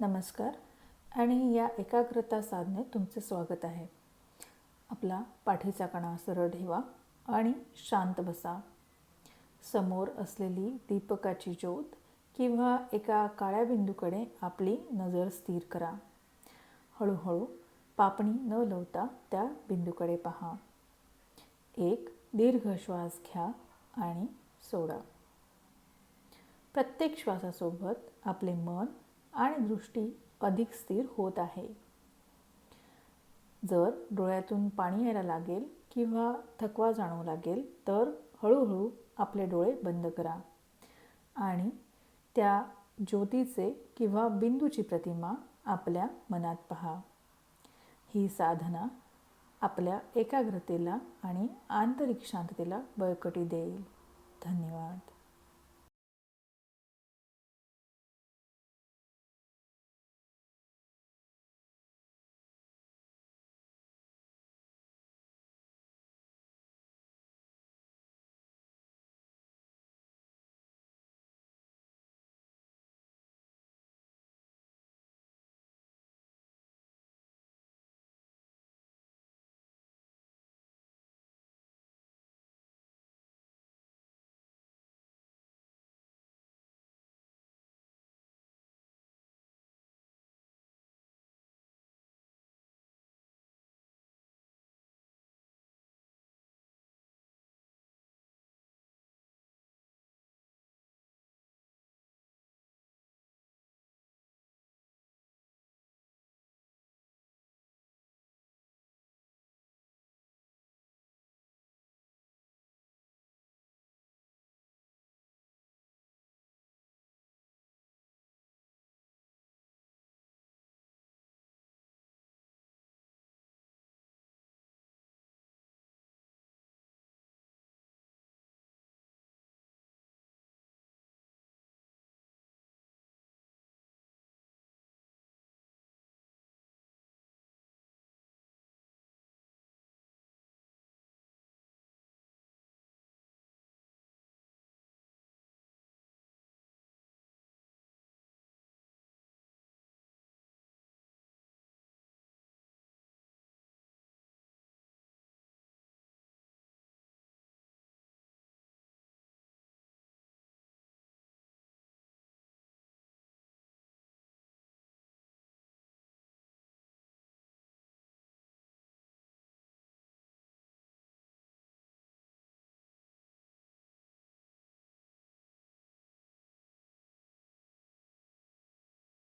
नमस्कार आणि या एकाग्रता साधनेत तुमचे स्वागत आहे. आपला पाठीचा कणा सरळ ठेवा आणि शांत बसा. समोर असलेली दीपकाची ज्योत किंवा एका काळ्या बिंदूकडे आपली नजर स्थिर करा. हळूहळू पापणी न लावता त्या बिंदूकडे पहा. एक दीर्घ श्वास घ्या आणि सोडा. प्रत्येक श्वासासोबत आपले मन आणि दृष्टी अधिक स्थिर होत आहे. जर डोळ्यातून पाणी यायला लागेल किंवा थकवा जाणवू लागेल तर हळूहळू आपले डोळे बंद करा आणि त्या ज्योतीचे किंवा बिंदूची प्रतिमा आपल्या मनात पहा. ही साधना आपल्या एकाग्रतेला आणि आंतरिक शांततेला बळकटी देईल. धन्यवाद.